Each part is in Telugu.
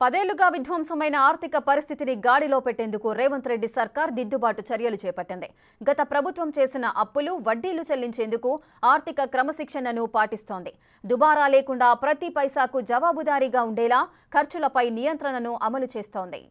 పదేళ్లుగా విధ్వంసమైన ఆర్థిక పరిస్థితిని గాడిలో పెట్టేందుకు రేవంత్ రెడ్డి సర్కార్ దిద్దుబాటు చర్యలు చేపట్టింది. గత ప్రభుత్వం చేసిన అప్పులు, వడ్డీలు చెల్లించేందుకు ఆర్థిక క్రమశిక్షణను పాటిస్తోంది. దుబారా లేకుండా ప్రతి పైసాకు జవాబుదారీగా ఉండేలా ఖర్చులపై నియంత్రణను అమలు చేస్తోంది.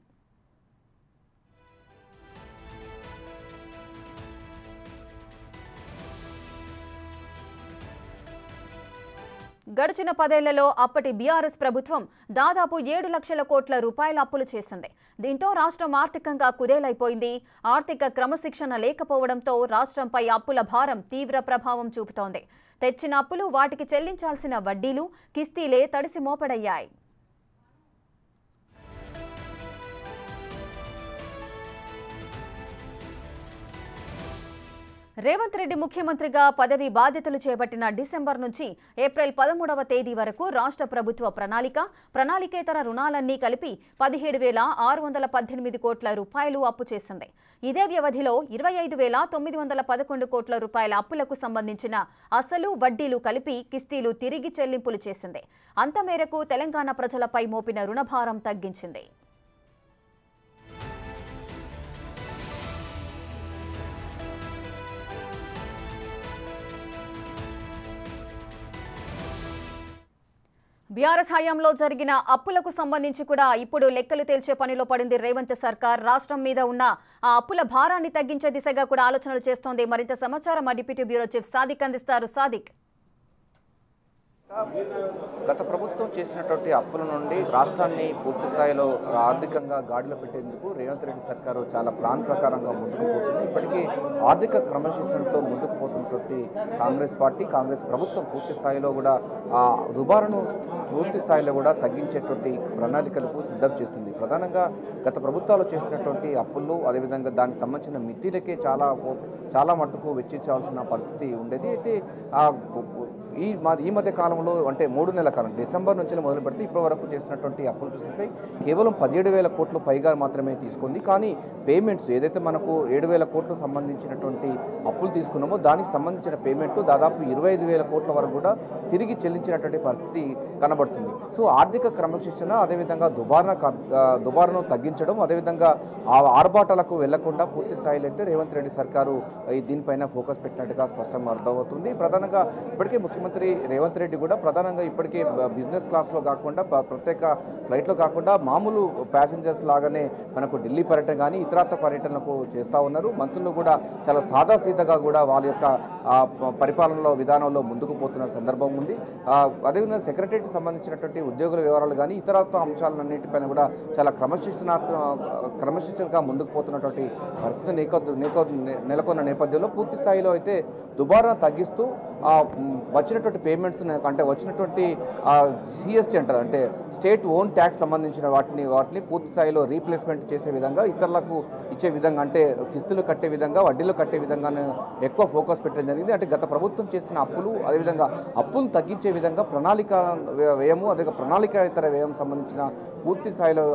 గడిచిన 10 ఏళ్లలో అప్పటి బీఆర్ఎస్ ప్రభుత్వం దాదాపు 7 లక్షల కోట్ల రూపాయల అప్పులు చేసింది. దీంతో రాష్ట్రం ఆర్థికంగా కుదేలైపోయింది. ఆర్థిక క్రమశిక్షణ లేకపోవడంతో రాష్ట్రంపై అప్పుల భారం తీవ్ర ప్రభావం చూపుతోంది. తెచ్చిన అప్పులు, వాటికి చెల్లించాల్సిన వడ్డీలు, కిస్తీలే తడిసి మోపెడయ్యాయి. రేవంత్ రెడ్డి ముఖ్యమంత్రిగా పదవి బాధ్యతలు చేపట్టిన డిసెంబర్ నుంచి ఏప్రిల్ 13వ తేదీ వరకు రాష్ట్ర ప్రభుత్వ ప్రణాళికేతర రుణాలన్నీ కలిపి 17,618 కోట్ల రూపాయలు అప్పు చేసింది. ఇదే వ్యవధిలో 25,911 కోట్ల రూపాయల అప్పులకు సంబంధించిన అసలు, వడ్డీలు కలిపి కిస్తీలు తిరిగి చెల్లింపులు చేసింది. అంత మేరకు తెలంగాణ ప్రజలపై మోపిన రుణభారం తగ్గించింది. బీఆర్ఎస్ హయాంలో జరిగిన అప్పులకు సంబంధించి కూడా ఇప్పుడు లెక్కలు తేల్చే పనిలో పడింది రేవంత్ సర్కార్. రాష్ట్రం మీద ఉన్న ఆ అప్పుల భారాన్ని తగ్గించే దిశగా కూడా ఆలోచనలు చేస్తోంది. మరింత సమాచారం మా డిప్యూటీ బ్యూరో చీఫ్ సాదిక్ అందిస్తారు. సాదిక్, గత ప్రభుత్వం చేసినటువంటి అప్పుల నుండి రాష్ట్రాన్ని పూర్తి స్థాయిలో ఆర్థికంగా గాడిలో పెట్టేందుకు రేవంత్ రెడ్డి సర్కారు చాలా ప్లాన్ ప్రకారంగా ముందుకు పోతుంది. ఇప్పటికీ ఆర్థిక క్రమశిక్షణతో ముందుకు పోతున్నటువంటి కాంగ్రెస్ ప్రభుత్వం పూర్తి స్థాయిలో కూడా ఆ దుబారాను పూర్తి స్థాయిలో కూడా తగ్గించేటువంటి ప్రణాళికలకు సిద్ధం చేస్తుంది. ప్రధానంగా గత ప్రభుత్వాలు చేసినటువంటి అప్పులు, అదేవిధంగా దానికి సంబంధించిన మితిలకే చాలా మట్టుకు వెచ్చించాల్సిన పరిస్థితి ఉండేది. అయితే ఈ మధ్య కాలంలో అంటే 3 నెలల కాలం డిసెంబర్ నుంచి మొదలు పెడితే ఇప్పటి వరకు చేసినటువంటి అప్పులు చూస్తుంటే కేవలం 17,000 కోట్లు పైగా మాత్రమే తీసుకుంది. కానీ పేమెంట్స్ ఏదైతే మనకు 7,000 కోట్లు సంబంధించినటువంటి అప్పులు తీసుకున్నామో దానికి సంబంధించిన పేమెంట్ దాదాపు 25,000 కోట్ల వరకు కూడా తిరిగి చెల్లించినటువంటి పరిస్థితి కనబడుతుంది. సో ఆర్థిక క్రమశిక్షణ, అదేవిధంగా దుబారాను తగ్గించడం, అదేవిధంగా ఆర్భాటాలకు వెళ్లకుండా పూర్తి స్థాయిలో అయితే రేవంత్ రెడ్డి సర్కారు దీనిపైన ఫోకస్ పెట్టినట్టుగా స్పష్టంగా అర్థమవుతుంది. ప్రధానంగా ఇప్పటికే ముఖ్యమంత్రి రేవంత్ రెడ్డి కూడా ప్రధానంగా ఇప్పటికే బిజినెస్ క్లాస్లో కాకుండా, ప్రత్యేక ఫ్లైట్లో కాకుండా మామూలు ప్యాసింజర్స్ లాగానే మనకు ఢిల్లీ పర్యటన కానీ ఇతరత్ర పర్యటనలకు చేస్తూ ఉన్నారు. మంత్రులు కూడా చాలా సాదాసీదగా కూడా వాళ్ళ యొక్క పరిపాలనలో విధానంలో ముందుకు పోతున్న సందర్భం ఉంది. అదేవిధంగా సెక్రటరీకి సంబంధించినటువంటి ఉద్యోగుల వివరాలు కానీ ఇతరత్ర అంశాలన్నింటిపైన కూడా చాలా క్రమశిక్షణగా ముందుకు పోతున్నటువంటి పరిస్థితి నెలకొన్న నేపథ్యంలో పూర్తి స్థాయిలో అయితే దుబారా తగ్గిస్తూ వచ్చినటువంటి పేమెంట్స్ అంటే వచ్చినటువంటి సిఎస్టీ అంటారు, అంటే స్టేట్ ఓన్ ట్యాక్స్ సంబంధించిన వాటిని పూర్తి స్థాయిలో రీప్లేస్మెంట్ చేసే విధంగా, ఇతరులకు ఇచ్చే విధంగా, అంటే కిస్తులు కట్టే విధంగా, వడ్డీలు కట్టే విధంగా ఎక్కువ ఫోకస్ పెట్టడం జరిగింది. అంటే గత ప్రభుత్వం చేసిన అప్పులు, అదేవిధంగా అప్పులు తగ్గించే విధంగా ప్రణాళిక వ్యయము, అదే ప్రణాళికేతర వ్యయం సంబంధించిన పూర్తి స్థాయిలో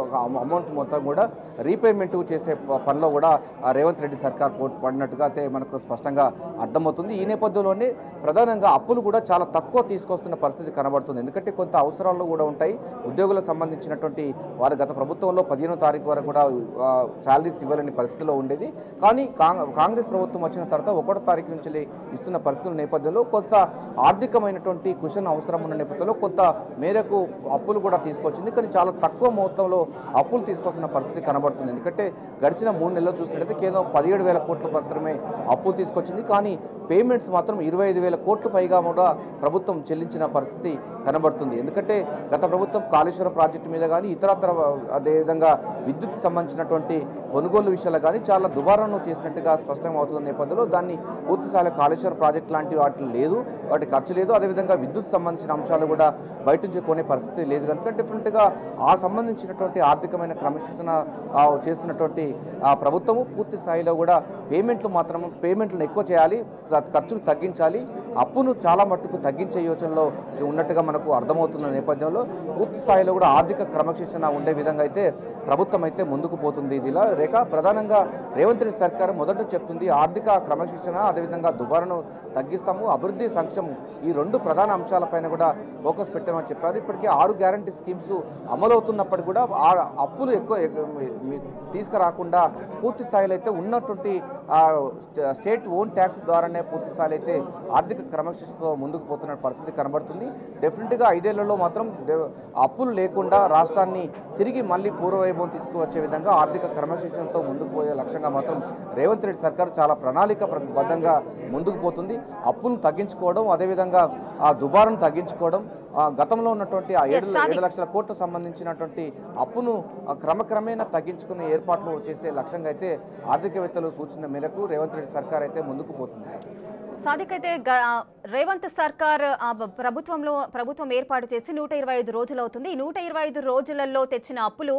అమౌంట్ మొత్తం కూడా రీపేమెంట్ చేసే పనిలో కూడా రేవంత్ రెడ్డి సర్కార్ పడినట్టుగా అయితే మనకు స్పష్టంగా అర్థమవుతుంది. ఈ నేపథ్యంలోనే ప్రధానంగా అప్పులు కూడా చాలా తక్కువ తీసుకొస్తున్న పరిస్థితి కనబడుతుంది. ఎందుకంటే కొంత అవసరాలు కూడా ఉంటాయి. ఉద్యోగులకు సంబంధించినటువంటి వారు గత ప్రభుత్వంలో 15వ తారీఖు వరకు కూడా శాలరీస్ ఇవ్వలేని పరిస్థితిలో ఉండేది. కానీ కాంగ్రెస్ ప్రభుత్వం వచ్చిన తర్వాత 1వ తారీఖు నుంచి ఇస్తున్న పరిస్థితుల నేపథ్యంలో కొంత ఆర్థికమైనటువంటి కుషన్ అవసరం ఉన్న నేపథ్యంలో కొంత మేరకు అప్పులు కూడా తీసుకొచ్చింది. కానీ చాలా తక్కువ మొత్తంలో అప్పులు తీసుకొస్తున్న పరిస్థితి కనబడుతుంది. ఎందుకంటే గడిచిన 3 నెలలు చూసినట్లయితే కేవలం 17,000 కోట్ల మాత్రమే అప్పులు తీసుకొచ్చింది. కానీ పేమెంట్స్ మాత్రం 25,000 కోట్లు పైగా కూడా ప్రభుత్వం చెల్లించిన పరిస్థితి కనబడుతుంది. ఎందుకంటే గత ప్రభుత్వం కాళేశ్వరం ప్రాజెక్టు మీద కానీ ఇతరత్ర అదేవిధంగా విద్యుత్ సంబంధించినటువంటి కొనుగోలు విషయాలు కానీ చాలా దుబారాను చేసినట్టుగా స్పష్టంగా అవుతున్న నేపథ్యంలో దాన్ని పూర్తి స్థాయిలో కాళేశ్వరం ప్రాజెక్టు లాంటి వాటి ఖర్చు లేదు. అదేవిధంగా విద్యుత్ సంబంధించిన అంశాలు కూడా బయట నుంచి కొనే పరిస్థితి లేదు కనుక డెఫినెట్గా ఆ సంబంధించినటువంటి ఆర్థికమైన క్రమశిక్షణ చేస్తున్నటువంటి ప్రభుత్వము పూర్తి స్థాయిలో కూడా పేమెంట్లను ఎక్కువ చేయాలి, ఖర్చులు తగ్గించాలి, అప్పును చాలా మట్టుకు మట్టుకు తగ్గించే యోచనలో ఉన్నట్టుగా మనకు అర్థమవుతున్న నేపథ్యంలో పూర్తి స్థాయిలో కూడా ఆర్థిక క్రమశిక్షణ ఉండే విధంగా అయితే ప్రభుత్వం అయితే ముందుకు పోతుంది. ఇదిలా రేఖ ప్రధానంగా రేవంత్ రెడ్డి సర్కార్ మొదట చెప్తుంది ఆర్థిక క్రమశిక్షణ, అదేవిధంగా దుబారాను తగ్గిస్తాము, అభివృద్ధి సంక్షేమం ఈ రెండు ప్రధాన అంశాలపైన కూడా ఫోకస్ పెట్టామని చెప్పారు. ఇప్పటికే 6 గ్యారంటీ స్కీమ్స్ అమలవుతున్నప్పటికీ కూడా అప్పులు ఎక్కువ తీసుకురాకుండా పూర్తి స్థాయిలో అయితే ఉన్నటువంటి స్టేట్ ఓన్ ట్యాక్స్ ద్వారానే పూర్తి స్థాయిలో అయితే ఆర్థిక క్రమశిక్షణతో ముందుకు పోతున్న పరిస్థితి కనబడుతుంది. డెఫినెట్గా 5 ఏళ్లలో మాత్రం అప్పులు లేకుండా రాష్ట్రాన్ని తిరిగి మళ్ళీ పూర్వవైభవం తీసుకువచ్చే విధంగా ఆర్థిక క్రమశిక్షణతో ముందుకు పోయే లక్ష్యంగా మాత్రం రేవంత్ రెడ్డి సర్కార్ చాలా ప్రణాళికబద్ధంగా ముందుకు పోతుంది. అప్పులను తగ్గించుకోవడం, అదేవిధంగా ఆ దుబారాను తగ్గించుకోవడం, గతంలో ఉన్నటువంటి ఆ 7 లక్షల కోట్లకు సంబంధించినటువంటి అప్పును క్రమక్రమేణా తగ్గించుకునే ఏర్పాట్లు చేసే లక్ష్యంగా అయితే ఆర్థికవేత్తలు సూచన మేరకు రేవంత్ రెడ్డి సర్కార్ అయితే ముందుకు పోతుంది. సాదిక్, అయితే రేవంత్ సర్కార్ ప్రభుత్వం ఏర్పాటు చేసి 125 రోజులు అవుతుంది. ఈ 125 రోజులలో తెచ్చిన అప్పులు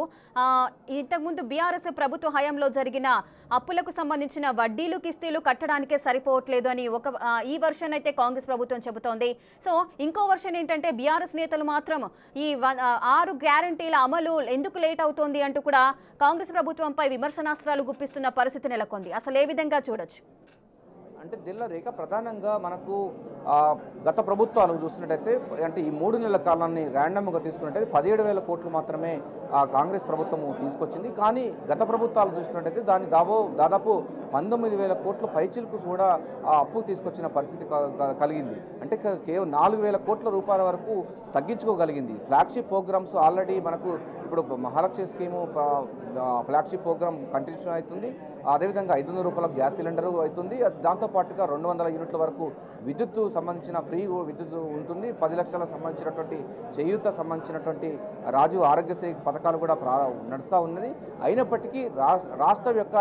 ఇంతకుముందు బీఆర్ఎస్ ప్రభుత్వ హయాంలో జరిగిన అప్పులకు సంబంధించిన వడ్డీలు కిస్తీలు కట్టడానికే సరిపోవట్లేదు అని ఈ వర్షన్ అయితే కాంగ్రెస్ ప్రభుత్వం చెబుతోంది. సో ఇంకో వర్షన్ ఏంటంటే బీఆర్ఎస్ నేతలు మాత్రం ఈ 6 గ్యారంటీల అమలు ఎందుకు లేట్ అవుతోంది అంటూ కూడా కాంగ్రెస్ ప్రభుత్వంపై విమర్శనాస్త్రాలు గుప్పిస్తున్న పరిస్థితి నెలకొంది. అసలు ఏ విధంగా చూడొచ్చు? అంటే దిల్ల రేఖ ప్రధానంగా మనకు గత ప్రభుత్వాలు చూసినట్టయితే అంటే ఈ 3 నెలల కాలాన్ని ర్యాండమ్గా తీసుకున్నట్టయితే 17,000 కోట్లు మాత్రమే కాంగ్రెస్ ప్రభుత్వం తీసుకొచ్చింది. కానీ గత ప్రభుత్వాలు చూసినట్టయితే దాని దాదాపు 19,000 కోట్ల పైచిలకు కూడా అప్పులు తీసుకొచ్చిన పరిస్థితి కలిగింది. అంటే కేవలం 4,000 కోట్ల రూపాయల వరకు తగ్గించుకోగలిగింది. ఫ్లాగ్షిప్ ప్రోగ్రామ్స్ ఆల్రెడీ మనకు ఇప్పుడు Mahalakshmi scheme flagship program continue అవుతుంది. అదేవిధంగా 500 రూపాయల గ్యాస్ సిలిండర్ అవుతుంది. దాంతోపాటుగా 200 యూనిట్ల వరకు విద్యుత్తు సంబంధించిన ఫ్రీ విద్యుత్ ఉంటుంది. 10 లక్షలకు సంబంధించినటువంటి చేయూత సంబంధించినటువంటి రాజు ఆరోగ్యశ్రీ పథకాలు కూడా నడుస్తూ ఉన్నది. అయినప్పటికీ రాష్ట్రం యొక్క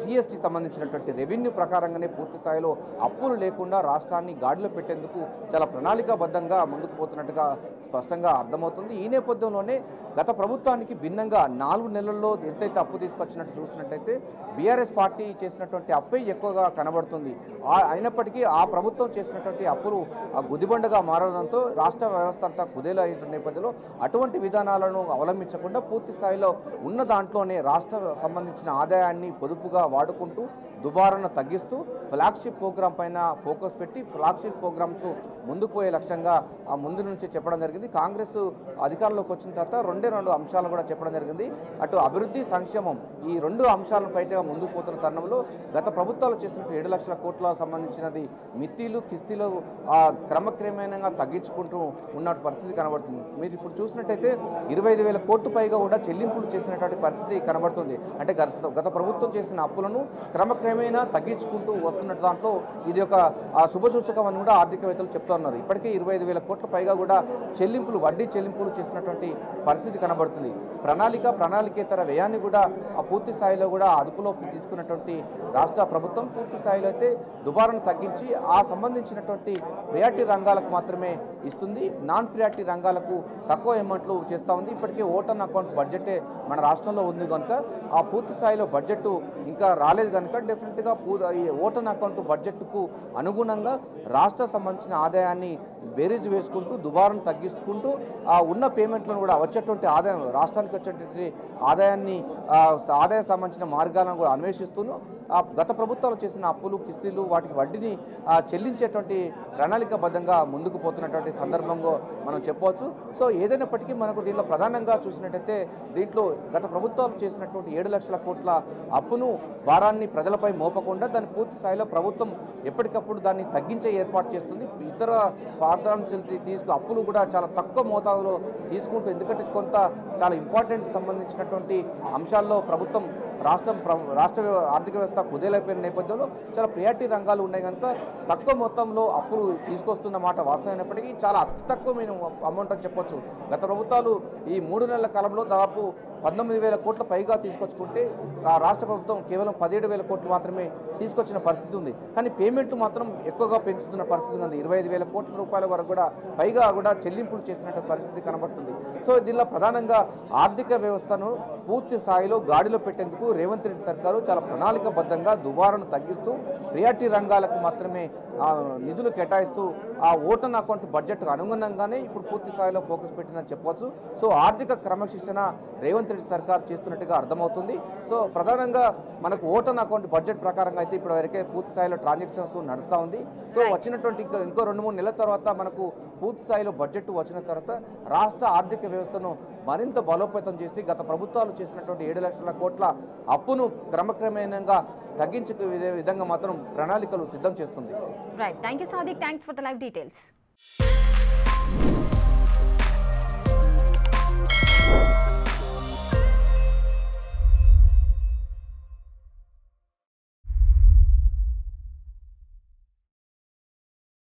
సిఎస్టీ సంబంధించినటువంటి రెవెన్యూ ప్రకారంగానే పూర్తి స్థాయిలో అప్పులు లేకుండా రాష్ట్రాన్ని గాడిలో పెట్టేందుకు చాలా ప్రణాళికాబద్ధంగా ముందుకు పోతున్నట్టుగా స్పష్టంగా అర్థమవుతుంది. ఈ నేపథ్యంలోనే గత ప్రభుత్వానికి భిన్నంగా 4 నెలల్లో ఎంతైతే అప్పు తీసుకొచ్చినట్టు చూసినట్టయితే బీఆర్ఎస్ పార్టీ చేసినటువంటి అప్పే ఎక్కువగా కనబడుతుంది. అయినప్పటికీ ఆ ప్రభుత్వం చేసినటువంటి అప్పులు గుదిబండగా మారడంతో రాష్ట్ర వ్యవస్థ అంతా కుదేలైన నేపథ్యంలో అటువంటి విధానాలను అవలంబించకుండా పూర్తి స్థాయిలో ఉన్న దాంట్లోనే రాష్ట్ర సంబంధించిన ఆదాయాన్ని పొదుపుగా వాడుకుంటూ దుబారాను తగ్గిస్తూ ఫ్లాగ్షిప్ ప్రోగ్రామ్ పైన ఫోకస్ పెట్టి ఫ్లాగ్షిప్ ప్రోగ్రామ్స్ ముందుకు పోయే లక్ష్యంగా ముందు నుంచి చెప్పడం జరిగింది. కాంగ్రెస్ అధికారంలోకి వచ్చిన తర్వాత 2 అంశాలు కూడా చెప్పడం జరిగింది. అటు అభివృద్ధి, సంక్షేమం ఈ 2 అంశాలపై ముందుకు పోతున్న తరుణంలో గత ప్రభుత్వాలు చేసిన 7 లక్షల కోట్ల సంబంధించినది మిత్తిలు కిస్తీలు క్రమక్రమేణంగా తగ్గించుకుంటూ ఉన్న పరిస్థితి కనబడుతుంది. మీరు ఇప్పుడు చూసినట్టయితే 25,000 కోట్లు పైగా కూడా చెల్లింపులు చేసినటువంటి పరిస్థితి కనబడుతుంది. అంటే గత ప్రభుత్వం చేసిన అప్పులను క్రమక్రమేణా తగ్గించుకుంటూ వస్తున్న దాంట్లో ఇది ఒక శుభసూచకం అని కూడా ఆర్థికవేత్తలు చెప్తున్నారు. ఇప్పటికే 25,000 కోట్ల పైగా కూడా వడ్డీ చెల్లింపులు చేసినటువంటి పరిస్థితి కనబడుతుంది. ప్రణాళికేతర వ్యయాన్ని కూడా పూర్తి స్థాయిలో కూడా అదుపులో తీసుకున్నటువంటి రాష్ట్ర ప్రభుత్వం పూర్తి స్థాయిలో అయితే దుబారాను తగ్గించి ఆ సంబంధించినటువంటి ప్రియారిటీ రంగాలకు మాత్రమే ఇస్తుంది. నాన్ ప్రియారిటీ రంగాలకు తక్కువ అమౌంట్లు చేస్తూ ఉంది. ఇప్పటికే ఓటన్ అకౌంట్ బడ్జెటే మన రాష్ట్రంలో ఉంది కనుక ఆ పూర్తి స్థాయిలో బడ్జెట్ ఇంకా రాలేదు కనుక డెఫినెట్గా ఈ ఓటన్ అకౌంట్ బడ్జెట్కు అనుగుణంగా రాష్ట్ర సంబంధించిన ఆదాయాన్ని బేరీజు వేసుకుంటూ దుబారాను తగ్గించుకుంటూ ఉన్న పేమెంట్లను కూడా వచ్చేటువంటి ఆదాయం రాష్ట్రానికి వచ్చేటువంటి ఆదాయ సంబంధించిన మార్గాలను కూడా అన్వేషిస్తూను గత ప్రభుత్వాలు చేసిన అప్పులు కిస్తీలు వాటికి వడ్డీని చెల్లించేటువంటి ప్రణాళికాబద్ధంగా ముందుకు పోతున్నటువంటి సందర్భంగా మనం చెప్పవచ్చు. సో ఏదైనప్పటికీ మనకు దీనిలో ప్రధానంగా చూసినట్టయితే దీంట్లో గత ప్రభుత్వాలు చేసినటువంటి 7 లక్షల కోట్ల అప్పును భారాన్ని ప్రజలపై మోపకుండా దాన్ని పూర్తి స్థాయిలో ప్రభుత్వం ఎప్పటికప్పుడు దాన్ని తగ్గించే ఏర్పాటు చేస్తుంది. ఇతర ప్రాంతాల నుంచి అప్పులు కూడా చాలా తక్కువ మోతాదులో తీసుకుంటూ, ఎందుకంటే కొంత చాలా ఇంపార్టెంట్ సంబంధించినటువంటి అంశాల్లో ప్రభుత్వం రాష్ట్ర ఆర్థిక వ్యవస్థ కుదేలైపోయిన నేపథ్యంలో చాలా ప్రియారిటీ రంగాలు ఉన్నాయి కనుక తక్కువ మొత్తంలో అప్పులు తీసుకొస్తున్న మాట వాస్తవమైనప్పటికీ చాలా అతి తక్కువ అమౌంట్ అని చెప్పొచ్చు. గత ప్రభుత్వాలు ఈ 3 నెలల కాలంలో దాదాపు 19,000 కోట్ల పైగా తీసుకొచ్చుకుంటే రాష్ట్ర ప్రభుత్వం కేవలం 17,000 కోట్లు మాత్రమే తీసుకొచ్చిన పరిస్థితి ఉంది. కానీ పేమెంట్లు మాత్రం ఎక్కువగా పెంచుతున్న పరిస్థితి ఉంది. 25,000 కోట్ల రూపాయల వరకు కూడా పైగా కూడా చెల్లింపులు చేసినట్టు పరిస్థితి కనబడుతుంది. సో దీనిలో ప్రధానంగా ఆర్థిక వ్యవస్థను పూర్తి స్థాయిలో గాడిలో పెట్టేందుకు రేవంత్ రెడ్డి సర్కారు చాలా ప్రణాళికబద్ధంగా దుబారాను తగ్గిస్తూ ప్రియారిటీ రంగాలకు మాత్రమే నిధులు కేటాయిస్తూ ఆ ఓటన్ అకౌంట్ బడ్జెట్కు అనుగుణంగానే ఇప్పుడు పూర్తి స్థాయిలో ఫోకస్ పెట్టిందని చెప్పవచ్చు. సో ఆర్థిక క్రమశిక్షణ రేవంత్ రెడ్డి సర్కార్ చేస్తున్నట్టుగా అర్థమవుతుంది. సో ప్రధానంగా మనకు ఓటన్ అకౌంట్ బడ్జెట్ ప్రకారంగా అయితే ఇప్పుడు వరకే పూర్తి స్థాయిలో ట్రాన్సాక్షన్స్ నడుస్తూ ఉంది. సో వచ్చినటువంటి ఇంకో 2-3 నెలల తర్వాత మనకు పూర్తి స్థాయిలో బడ్జెట్ వచ్చిన తర్వాత రాష్ట్ర ఆర్థిక వ్యవస్థను మరింత బలోపేతం చేసి గత ప్రభుత్వాలు చేసినటువంటి 7 లక్షల కోట్ల అప్పును క్రమక్రమేణంగా తగ్గించుకునే విధంగా మాత్రం ప్రణాళికలు సిద్ధం చేస్తుంది. Right, thank you Sadiq, thanks for the live details.